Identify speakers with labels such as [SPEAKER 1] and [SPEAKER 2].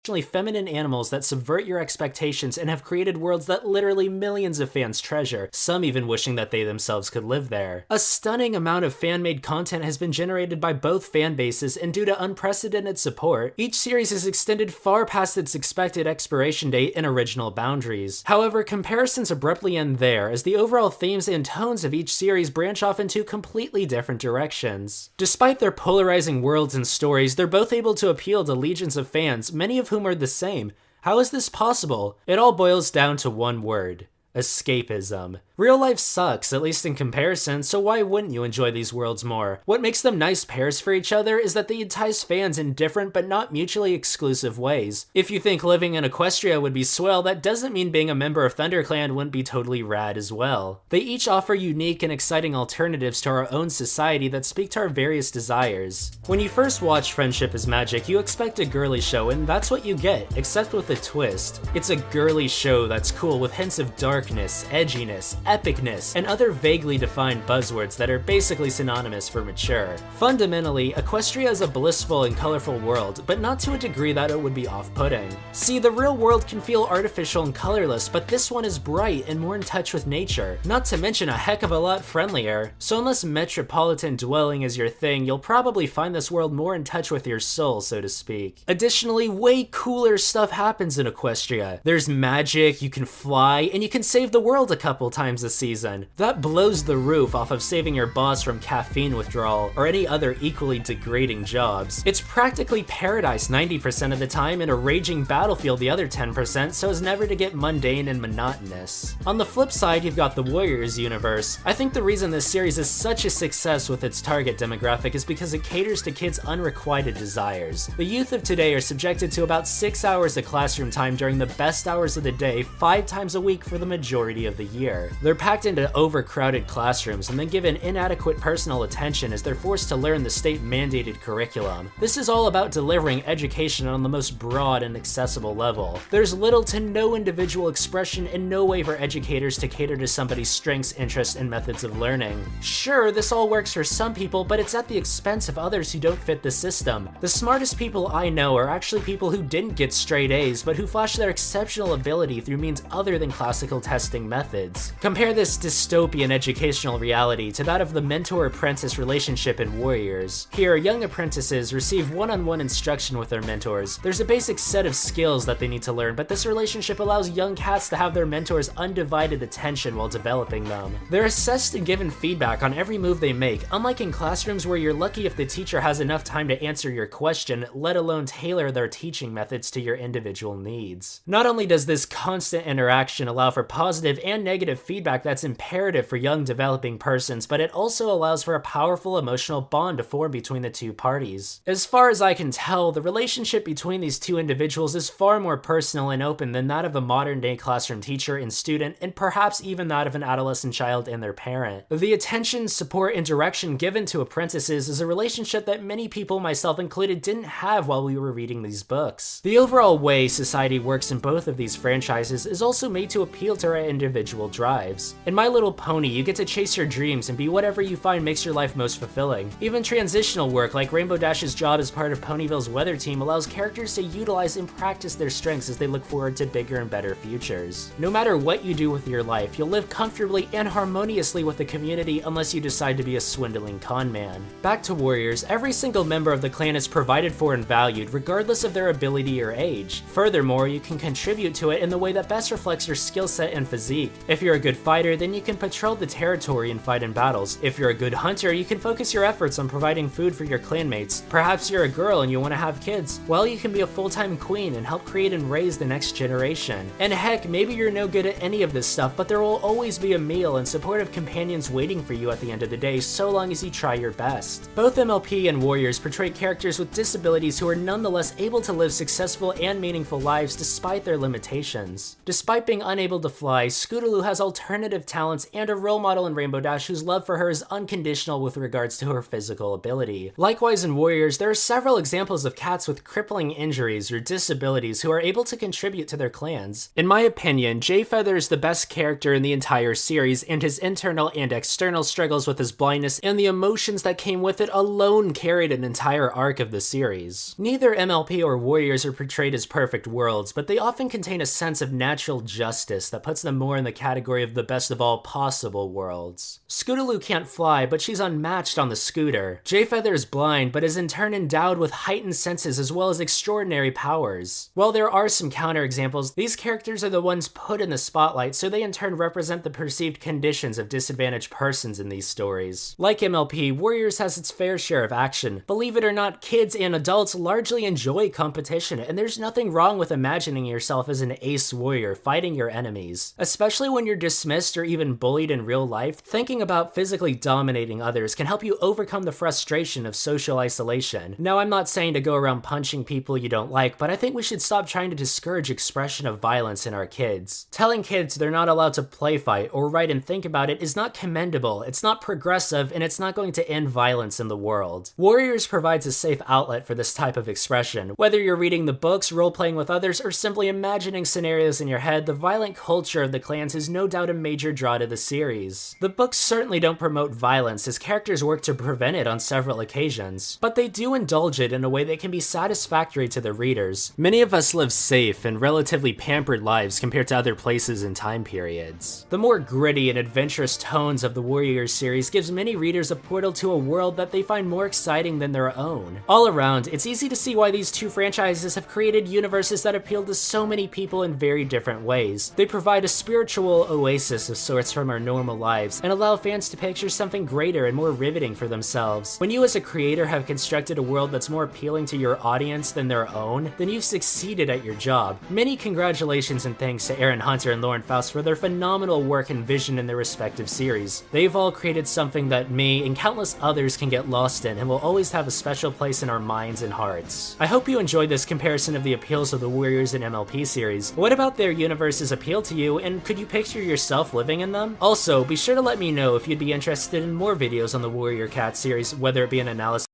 [SPEAKER 1] feminine animals that subvert your expectations and have created worlds that literally millions of fans treasure, some even wishing that they themselves could live there. A stunning amount of fan-made content has been generated by both fan bases, and due to unprecedented support, each series is extended far past its expected expiration date and original boundaries. However, comparisons abruptly end there, as the overall themes and tones of each series branch off into completely different directions. Despite their polarizing worlds and stories, they're both able to appeal to legions of fans, many of whom are the same. How is this possible? It all boils down to one word: escapism. Real life sucks, at least in comparison, so why wouldn't you enjoy these worlds more? What makes them nice pairs for each other is that they entice fans in different but not mutually exclusive ways. If you think living in Equestria would be swell, that doesn't mean being a member of ThunderClan wouldn't be totally rad as well. They each offer unique and exciting alternatives to our own society that speak to our various desires. When you first watch Friendship is Magic, you expect a girly show, and that's what you get, except with a twist. It's a girly show that's cool with hints of darkness, edginess, epicness, and other vaguely defined buzzwords that are basically synonymous for mature. Fundamentally, Equestria is a blissful and colorful world, but not to a degree that it would be off-putting. See, the real world can feel artificial and colorless, but this one is bright and more in touch with nature, not to mention a heck of a lot friendlier. So unless metropolitan dwelling is your thing, you'll probably find this world more in touch with your soul, so to speak. Additionally, way cooler stuff happens in Equestria. There's magic, you can fly, and you can save the world a couple times a season. That blows the roof off of saving your boss from caffeine withdrawal or any other equally degrading jobs. It's practically paradise 90% of the time and a raging battlefield the other 10%, so as never to get mundane and monotonous. On the flip side, you've got the Warriors universe. I think the reason this series is such a success with its target demographic is because it caters to kids' unrequited desires. The youth of today are subjected to about 6 hours of classroom time during the best hours of the day 5 times a week for the majority of the year. They're packed into overcrowded classrooms and then given inadequate personal attention as they're forced to learn the state-mandated curriculum. This is all about delivering education on the most broad and accessible level. There's little to no individual expression and no way for educators to cater to somebody's strengths, interests, and methods of learning. Sure, this all works for some people, but it's at the expense of others who don't fit the system. The smartest people I know are actually people who didn't get straight A's, but who flash their exceptional ability through means other than classical testing methods. Compare this dystopian educational reality to that of the mentor-apprentice relationship in Warriors. Here, young apprentices receive one-on-one instruction with their mentors. There's a basic set of skills that they need to learn, but this relationship allows young cats to have their mentors' undivided attention while developing them. They're assessed and given feedback on every move they make, unlike in classrooms where you're lucky if the teacher has enough time to answer your question, let alone tailor their teaching methods to your individual needs. Not only does this constant interaction allow for positive and negative feedback that's imperative for young developing persons, but it also allows for a powerful emotional bond to form between the two parties. As far as I can tell, the relationship between these two individuals is far more personal and open than that of a modern-day classroom teacher and student, and perhaps even that of an adolescent child and their parent. The attention, support, and direction given to apprentices is a relationship that many people, myself included, didn't have while we were reading these books. The overall way society works in both of these franchises is also made to appeal to our individual drives. In My Little Pony, you get to chase your dreams and be whatever you find makes your life most fulfilling. Even transitional work like Rainbow Dash's job as part of Ponyville's weather team allows characters to utilize and practice their strengths as they look forward to bigger and better futures. No matter what you do with your life, you'll live comfortably and harmoniously with the community unless you decide to be a swindling con man. Back to Warriors, every single member of the clan is provided for and valued regardless of their ability or age. Furthermore, you can contribute to it in the way that best reflects your skill set and physique. If you're a good fighter, then you can patrol the territory and fight in battles. If you're a good hunter, you can focus your efforts on providing food for your clanmates. Perhaps you're a girl and you want to have kids. Well, you can be a full-time queen and help create and raise the next generation. And heck, maybe you're no good at any of this stuff, but there will always be a meal and supportive companions waiting for you at the end of the day, so long as you try your best. Both MLP and Warriors portray characters with disabilities who are nonetheless able to live successful and meaningful lives despite their limitations. Despite being unable to fly fly, Scootaloo has alternative talents and a role model in Rainbow Dash whose love for her is unconditional with regards to her physical ability. Likewise in Warriors, there are several examples of cats with crippling injuries or disabilities who are able to contribute to their clans. In my opinion, Jay Feather is the best character in the entire series, and his internal and external struggles with his blindness and the emotions that came with it alone carried an entire arc of the series. Neither MLP or Warriors are portrayed as perfect worlds, but they often contain a sense of natural justice that puts them more in the category of the best of all possible worlds. Scootaloo can't fly, but she's unmatched on the scooter. Jay Feather is blind, but is in turn endowed with heightened senses as well as extraordinary powers. While there are some counterexamples, these characters are the ones put in the spotlight, so they in turn represent the perceived conditions of disadvantaged persons in these stories. Like MLP, Warriors has its fair share of action. Believe it or not, kids and adults largely enjoy competition, and there's nothing wrong with imagining yourself as an ace warrior fighting your enemies. Especially when you're dismissed or even bullied in real life, thinking about physically dominating others can help you overcome the frustration of social isolation. Now, I'm not saying to go around punching people you don't like, but I think we should stop trying to discourage expression of violence in our kids. Telling kids they're not allowed to play fight or write and think about it is not commendable, it's not progressive, and it's not going to end violence in the world. Warriors provides a safe outlet for this type of expression. Whether you're reading the books, role-playing with others, or simply imagining scenarios in your head, the violent culture of the clans is no doubt a major draw to the series. The books certainly don't promote violence, as characters work to prevent it on several occasions, but they do indulge it in a way that can be satisfactory to the readers. Many of us live safe and relatively pampered lives compared to other places and time periods. The more gritty and adventurous tones of the Warriors series gives many readers a portal to a world that they find more exciting than their own. All around, it's easy to see why these two franchises have created universes that appeal to so many people in very different ways. They provide a spiritual oasis of sorts from our normal lives and allow fans to picture something greater and more riveting for themselves. When you as a creator have constructed a world that's more appealing to your audience than their own, then you've succeeded at your job. Many congratulations and thanks to Aaron Hunter and Lauren Faust for their phenomenal work and vision in their respective series. They've all created something that me and countless others can get lost in and will always have a special place in our minds and hearts. I hope you enjoyed this comparison of the appeals of the Warriors and MLP series. What about their universes appeal to you, and could you picture yourself living in them? Also, be sure to let me know if you'd be interested in more videos on the Warrior Cat series, whether it be an analysis